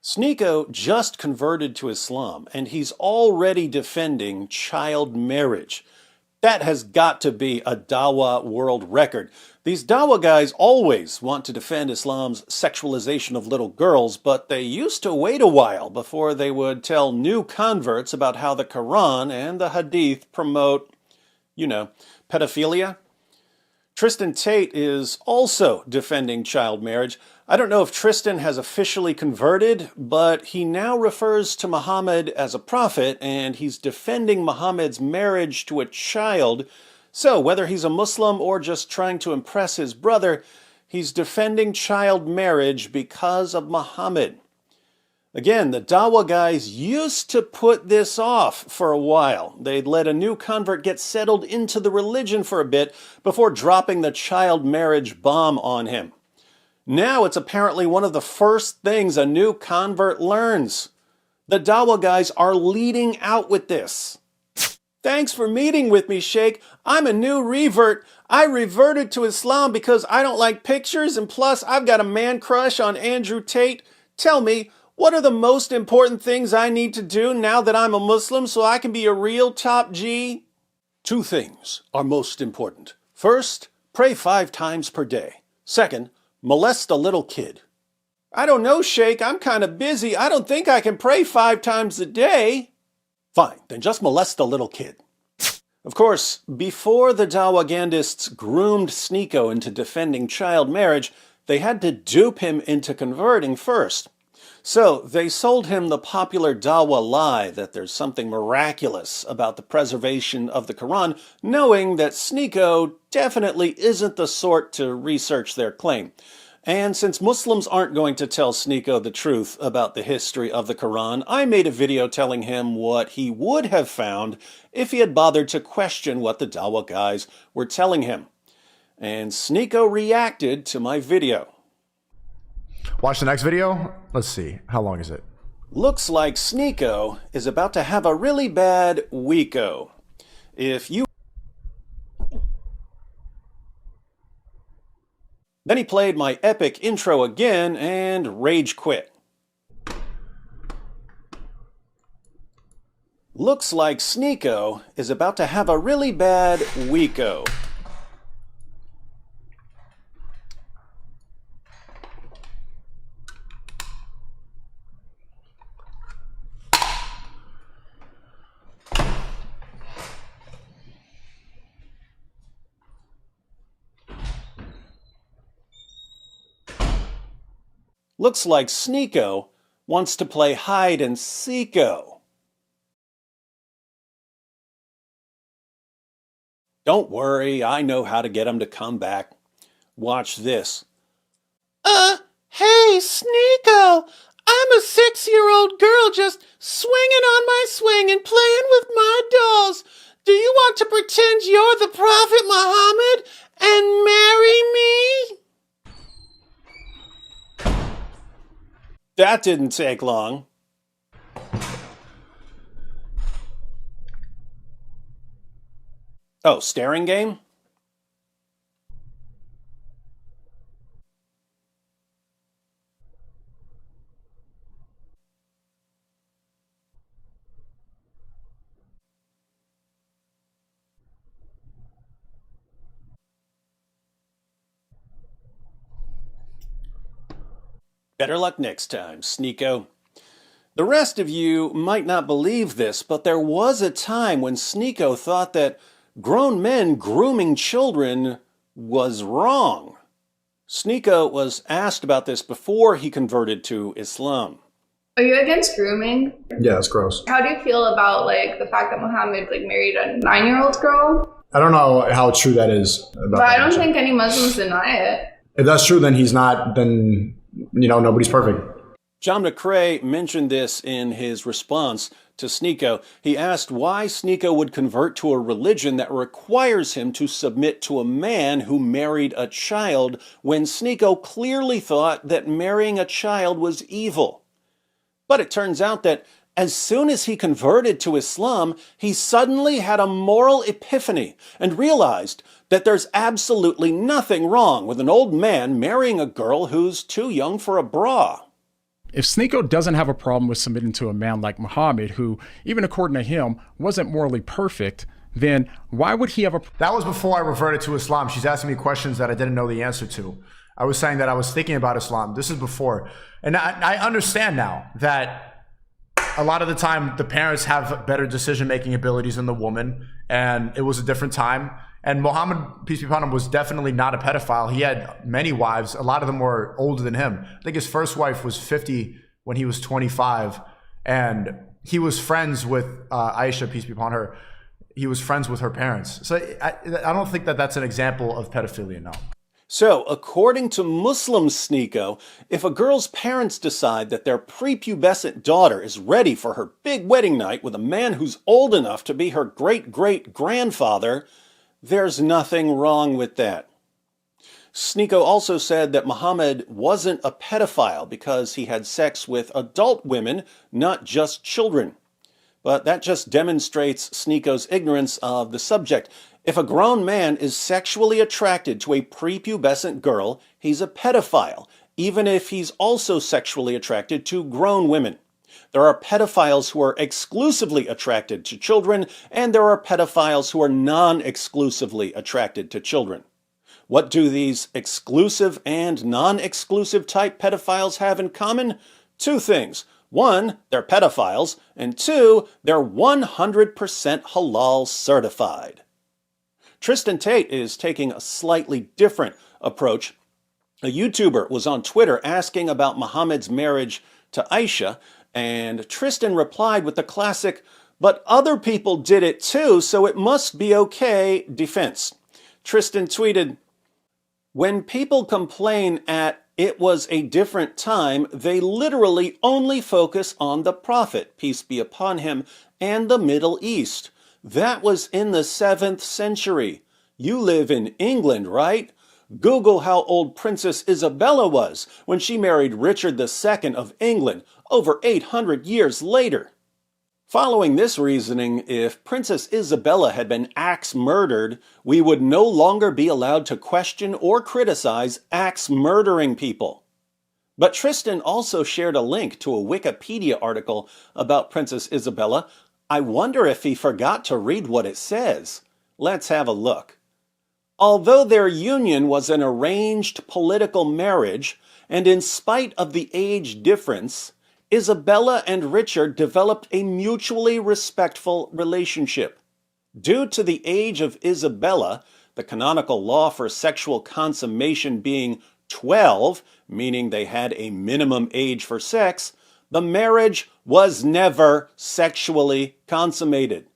Sneako just converted to Islam, and he's already defending child marriage. That has got to be a Dawa world record. These Dawa guys always want to defend Islam's sexualization of little girls, but they used to wait a while before they would tell new converts about how the Quran and the Hadith promote, pedophilia. Tristan Tate is also defending child marriage. I don't know if Tristan has officially converted, but he now refers to Muhammad as a prophet, and he's defending Muhammad's marriage to a child. So whether he's a Muslim or just trying to impress his brother, he's defending child marriage because of Muhammad. Again, the Dawa guys used to put this off for a while. They'd let a new convert get settled into the religion for a bit before dropping the child marriage bomb on him. Now it's apparently one of the first things a new convert learns. The Dawa guys are leading out with this. Thanks for meeting with me, Sheikh. I'm a new revert. I reverted to Islam because I don't like pictures, and plus I've got a man crush on Andrew Tate. Tell me, what are the most important things I need to do now that I'm a Muslim so I can be a real top G? 2 things are most important. First, pray 5 times per day. Second, molest a little kid. I don't know, Sheikh. I'm kind of busy. I don't think I can pray 5 times a day. Fine, then just molest a little kid. Of course, before the Dawagandists groomed Sneako into defending child marriage, they had to dupe him into converting first. So they sold him the popular Dawa lie that there's something miraculous about the preservation of the Quran, knowing that Sneako definitely isn't the sort to research their claim. And since Muslims aren't going to tell Sneako the truth about the history of the Quran, I made a video telling him what he would have found if he had bothered to question what the Dawa guys were telling him. And Sneako reacted to my video. Watch the next video. Let's see. How long is it? Looks like Sneako is about to have a really bad weeko. Then he played my epic intro again and rage quit. Looks like Sneako is about to have a really bad weeko. Looks like Sneako wants to play hide and seeko. Don't worry, I know how to get him to come back. Watch this. Hey, Sneako! I'm a 6-year-old girl just swinging on my swing and playing with my dolls. Do you want to pretend you're the Prophet Muhammad and marry me? That didn't take long. Oh, staring game? Better luck next time, Sneako. The rest of you might not believe this, but there was a time when Sneako thought that grown men grooming children was wrong. Sneako was asked about this before he converted to Islam. Are you against grooming? Yeah, it's gross. How do you feel about the fact that Muhammad married a 9-year-old girl? I don't know how true that is. But I don't think any Muslims deny it. If that's true, then he's not, then, nobody's perfect. John McCrae mentioned this in his response to Sneako. He asked why Sneako would convert to a religion that requires him to submit to a man who married a child when Sneako clearly thought that marrying a child was evil. But it turns out that as soon as he converted to Islam, he suddenly had a moral epiphany and realized that there's absolutely nothing wrong with an old man marrying a girl who's too young for a bra. If Sneako doesn't have a problem with submitting to a man like Muhammad, who, even according to him, wasn't morally perfect, then why would he have a... That was before I reverted to Islam. She's asking me questions that I didn't know the answer to. I was saying that I was thinking about Islam. This is before. And I understand now that a lot of the time the parents have better decision-making abilities than the woman, and it was a different time. And Muhammad, peace be upon him, was definitely not a pedophile. He had many wives. A lot of them were older than him. I think his first wife was 50 when he was 25. And he was friends with Aisha, peace be upon her. He was friends with her parents. So I don't think that that's an example of pedophilia, no. So, according to Muslim Sneako, if a girl's parents decide that their prepubescent daughter is ready for her big wedding night with a man who's old enough to be her great-great-grandfather, there's nothing wrong with that. Sneako also said that Muhammad wasn't a pedophile because he had sex with adult women, not just children. But that just demonstrates Sneako's ignorance of the subject. If a grown man is sexually attracted to a prepubescent girl, he's a pedophile, even if he's also sexually attracted to grown women. There are pedophiles who are exclusively attracted to children, and there are pedophiles who are non-exclusively attracted to children. What do these exclusive and non-exclusive type pedophiles have in common? Two things. One, they're pedophiles, and two, they're 100% halal certified. Tristan Tate is taking a slightly different approach. A YouTuber was on Twitter asking about Muhammad's marriage to Aisha, and Tristan replied with the classic, "But other people did it too, so it must be okay," defense. Tristan tweeted, "When people complain at it was a different time, they literally only focus on the Prophet, peace be upon him, and the Middle East. That was in the 7th century. You live in England, right? Google how old Princess Isabella was when she married Richard II of England over 800 years later." Following this reasoning, if Princess Isabella had been axe-murdered, we would no longer be allowed to question or criticize axe-murdering people. But Tristan also shared a link to a Wikipedia article about Princess Isabella. I wonder if he forgot to read what it says. Let's have a look. Although their union was an arranged political marriage, and in spite of the age difference, Isabella and Richard developed a mutually respectful relationship. Due to the age of Isabella, the canonical law for sexual consummation being 12, meaning they had a minimum age for sex, the marriage was never sexually consummated.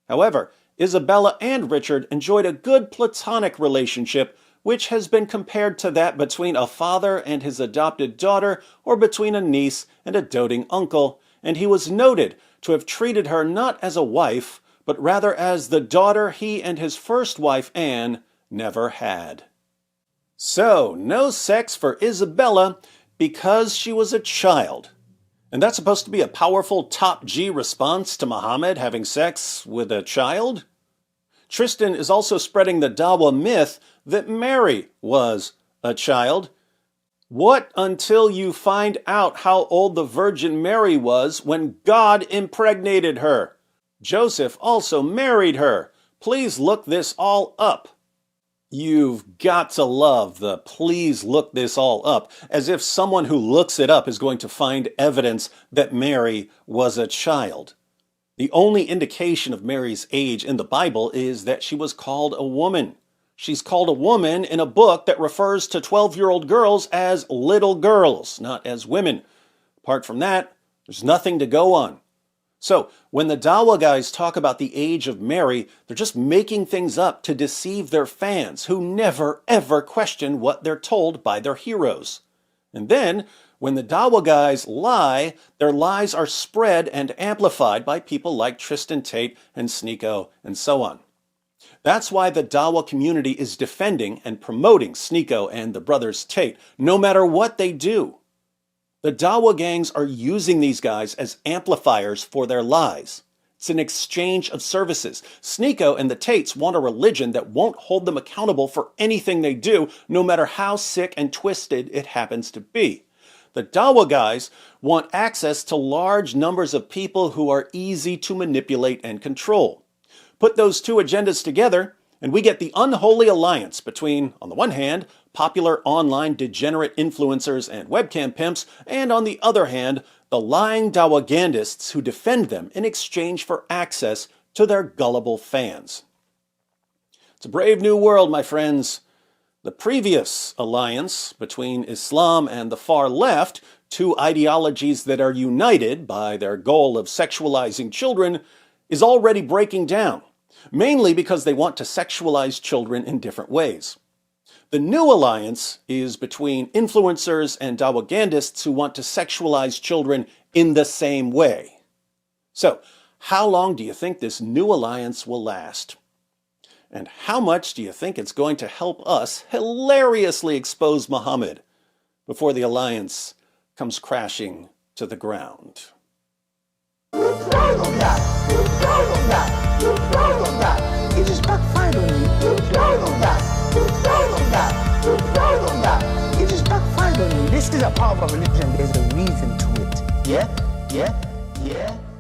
However, Isabella and Richard enjoyed a good platonic relationship, which has been compared to that between a father and his adopted daughter, or between a niece and a doting uncle, and he was noted to have treated her not as a wife, but rather as the daughter he and his first wife, Anne, never had. So, no sex for Isabella because she was a child. And that's supposed to be a powerful top G response to Muhammad having sex with a child? Tristan is also spreading the Dawa myth that Mary was a child. What until you find out how old the Virgin Mary was when God impregnated her? Joseph also married her. Please look this all up. You've got to love the "please look this all up," as if someone who looks it up is going to find evidence that Mary was a child. The only indication of Mary's age in the Bible is that she was called a woman. She's called a woman in a book that refers to 12-year-old girls as little girls, not as women. Apart from that, there's nothing to go on. So, when the Dawa guys talk about the age of Mary, they're just making things up to deceive their fans, who never ever question what they're told by their heroes. And then, when the Dawa guys lie, their lies are spread and amplified by people like Tristan Tate and Sneako and so on. That's why the Dawa community is defending and promoting Sneako and the brothers Tate, no matter what they do. The Dawa gangs are using these guys as amplifiers for their lies. It's an exchange of services. Sneako and the Tates want a religion that won't hold them accountable for anything they do, no matter how sick and twisted it happens to be. The Dawa guys want access to large numbers of people who are easy to manipulate and control. Put those two agendas together, and we get the unholy alliance between, on the one hand, popular online degenerate influencers and webcam pimps, and on the other hand, the lying Dawagandists who defend them in exchange for access to their gullible fans. It's a brave new world, my friends. The previous alliance between Islam and the far left, two ideologies that are united by their goal of sexualizing children, is already breaking down, mainly because they want to sexualize children in different ways. The new alliance is between influencers and Dawagandists who want to sexualize children in the same way. So, how long do you think this new alliance will last? And how much do you think it's going to help us hilariously expose Muhammad before the alliance comes crashing to the ground? It just backfired on me. It just backfired on me. This is a powerful religion. There's a reason to it. Yeah?